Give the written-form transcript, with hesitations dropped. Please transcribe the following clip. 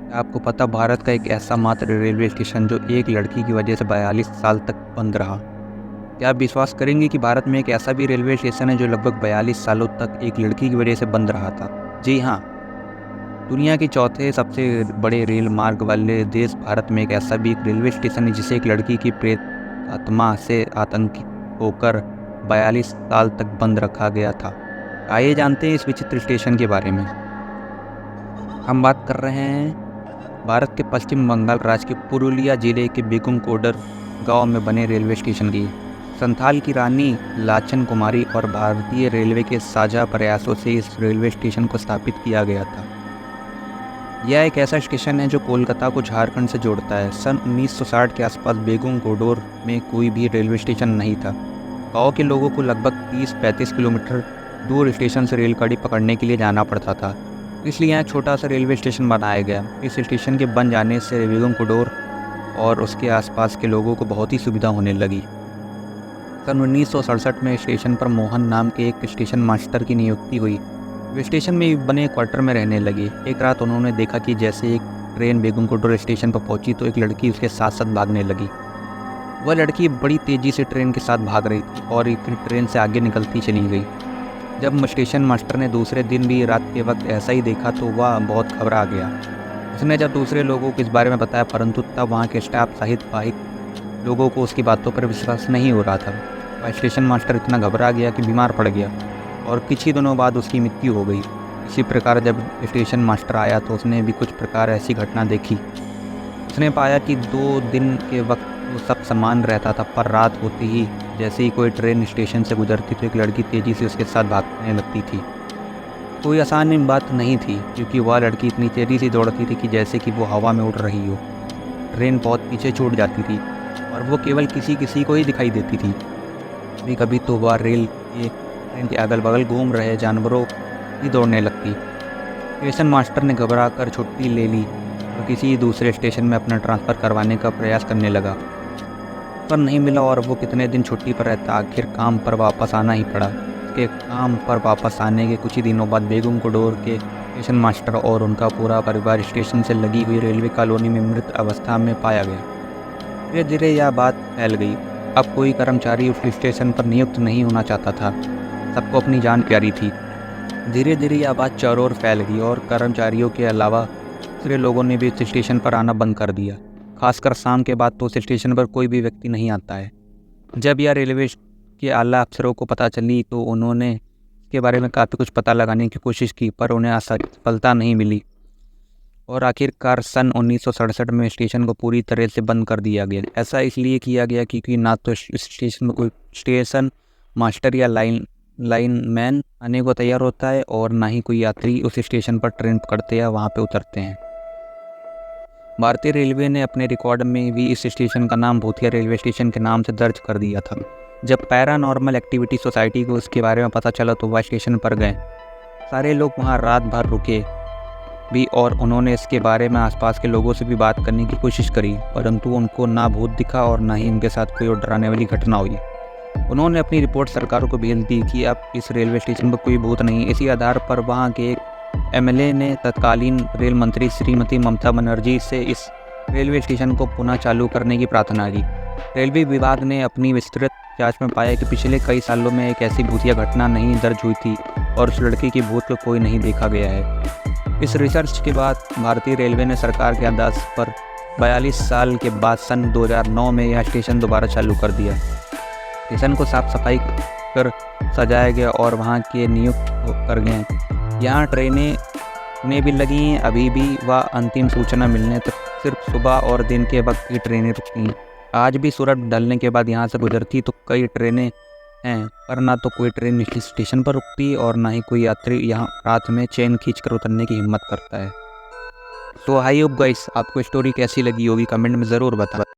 क्या आपको पता भारत का एक ऐसा मात्र रेलवे स्टेशन जो एक लड़की की वजह से 42 साल तक बंद रहा। क्या आप विश्वास करेंगे कि भारत में एक ऐसा भी रेलवे स्टेशन है जो लगभग 42 सालों तक एक लड़की की वजह से बंद रहा था? जी हाँ, दुनिया के चौथे सबसे बड़े रेल मार्ग वाले देश भारत में एक ऐसा भी एक रेलवे स्टेशन है जिसे एक लड़की की प्रेत आत्मा से आतंकित होकर 42 साल तक बंद रखा गया था। आइए जानते हैं इस विचित्र स्टेशन के बारे में। हम बात कर रहे हैं भारत के पश्चिम बंगाल राज्य के पुरुलिया जिले के बेगम कोडर गांव में बने रेलवे स्टेशन की। संथाल की रानी लाचन कुमारी और भारतीय रेलवे के साझा प्रयासों से इस रेलवे स्टेशन को स्थापित किया गया था। यह एक ऐसा स्टेशन है जो कोलकाता को झारखंड से जोड़ता है। सन 1960 के आसपास बेगम कोडोर में कोई भी रेलवे स्टेशन नहीं था। गाँव के लोगों को लगभग 30-35 किलोमीटर दूर स्टेशन से रेलगाड़ी पकड़ने के लिए जाना पड़ता था, इसलिए यहाँ छोटा सा रेलवे स्टेशन बनाया गया। इस स्टेशन के बन जाने से बेगम कोडोर और उसके आसपास के लोगों को बहुत ही सुविधा होने लगी। सन 1967 में स्टेशन पर मोहन नाम के एक स्टेशन मास्टर की नियुक्ति हुई। वे स्टेशन में बने क्वार्टर में रहने लगे। एक रात उन्होंने देखा कि जैसे एक ट्रेन बेगम कोडोर स्टेशन पर पहुंची तो एक लड़की उसके साथ साथ भागने लगी। वह लड़की बड़ी तेज़ी से ट्रेन के साथ भाग रही थी और फिर ट्रेन से आगे निकलती चली गई। जब स्टेशन मास्टर ने दूसरे दिन भी रात के वक्त ऐसा ही देखा तो वह बहुत घबरा गया। उसने जब दूसरे लोगों को इस बारे में बताया, परंतु तब वहाँ के स्टाफ सहित बाकी लोगों को उसकी बातों पर विश्वास नहीं हो रहा था। वह स्टेशन मास्टर इतना घबरा गया कि बीमार पड़ गया और कुछ ही दिनों बाद उसकी मृत्यु हो गई। इसी प्रकार जब स्टेशन मास्टर आया तो उसने भी कुछ प्रकार ऐसी घटना देखी। उसने पाया कि 2 दिन के वक्त वो सब समान रहता था, पर रात होती ही जैसे ही कोई ट्रेन स्टेशन से गुजरती तो एक लड़की तेज़ी से उसके साथ भागने लगती थी। कोई आसान बात नहीं थी, क्योंकि वह लड़की इतनी तेज़ी से दौड़ती थी कि जैसे कि वो हवा में उड़ रही हो। ट्रेन बहुत पीछे छूट जाती थी और वो केवल किसी किसी को ही दिखाई देती थी। कभी कभी तो वह ट्रेन के अगल बगल घूम रहे जानवरों ही दौड़ने लगती। स्टेशन मास्टर ने घबरा कर छुट्टी ले ली और किसी दूसरे स्टेशन में अपना ट्रांसफ़र करवाने का प्रयास करने लगा, पर नहीं मिला और वो कितने दिन छुट्टी पर रहता। आखिर काम पर वापस आना ही पड़ा। उसके काम पर वापस आने के कुछ ही दिनों बाद बेगम कोडोर के स्टेशन मास्टर और उनका पूरा परिवार स्टेशन से लगी हुई रेलवे कॉलोनी में मृत अवस्था में पाया गया। धीरे धीरे यह बात फैल गई। अब कोई कर्मचारी उस स्टेशन पर नियुक्त नहीं होना चाहता था। सबको अपनी जान प्यारी थी। धीरे धीरे यह बात चारों ओर फैल गई और कर्मचारियों के अलावा दूसरे लोगों ने भी उस स्टेशन पर आना बंद कर दिया। खासकर शाम के बाद तो उस स्टेशन पर कोई भी व्यक्ति नहीं आता है। जब यह रेलवे के आला अफसरों को पता चली तो उन्होंने इसके बारे में काफ़ी कुछ पता लगाने की कोशिश की, पर उन्हें सफलता नहीं मिली और आखिरकार सन 1967 में स्टेशन को पूरी तरह से बंद कर दिया गया। ऐसा इसलिए किया गया क्योंकि ना तो स्टेशन में कोई स्टेशन मास्टर या लाइनमैन आने को तैयार होता है और ना ही कोई यात्री उस स्टेशन पर ट्रेन पकड़ते या वहाँ पे उतरते हैं। भारतीय रेलवे ने अपने रिकॉर्ड में भी इस स्टेशन का नाम भूतिया रेलवे स्टेशन के नाम से दर्ज कर दिया था। जब पैरानॉर्मल एक्टिविटी सोसाइटी को इसके बारे में पता चला तो वह स्टेशन पर गए। सारे लोग वहाँ रात भर रुके भी और उन्होंने इसके बारे में आसपास के लोगों से भी बात करने की कोशिश करी, परंतु उनको ना भूत दिखा और ना ही उनके साथ कोई डराने वाली घटना हुई। उन्होंने अपनी रिपोर्ट सरकारों को भेज दी कि अब इस रेलवे स्टेशन पर कोई भूत नहीं। इसी आधार पर वहाँ के एक एमएलए ने तत्कालीन रेल मंत्री श्रीमती ममता बनर्जी से इस रेलवे स्टेशन को पुनः चालू करने की प्रार्थना की। रेलवे विभाग ने अपनी विस्तृत जांच में पाया कि पिछले कई सालों में एक ऐसी भूतिया घटना नहीं दर्ज हुई थी और उस लड़की की भूत को कोई नहीं देखा गया है। इस रिसर्च के बाद भारतीय रेलवे ने सरकार के आदेश पर 42 साल के बाद सन 2009 में यह स्टेशन दोबारा चालू कर दिया। स्टेशन को साफ सफाई कर सजाया गया और वहाँ के नियुक्त कर गए। यहाँ ट्रेनें उन्हें भी लगी हैं। अभी भी वह अंतिम सूचना मिलने तक सिर्फ सुबह और दिन के वक्त की ट्रेनें रुकती हैं। आज भी सूरज ढलने के बाद यहाँ से गुजरती तो कई ट्रेनें हैं, पर ना तो कोई ट्रेन स्टेशन पर रुकती और ना ही कोई यात्री यहाँ रात में चैन खींचकर उतरने की हिम्मत करता है। तो आई होप गाइस आपको स्टोरी कैसी लगी होगी, कमेंट में ज़रूर बताएं।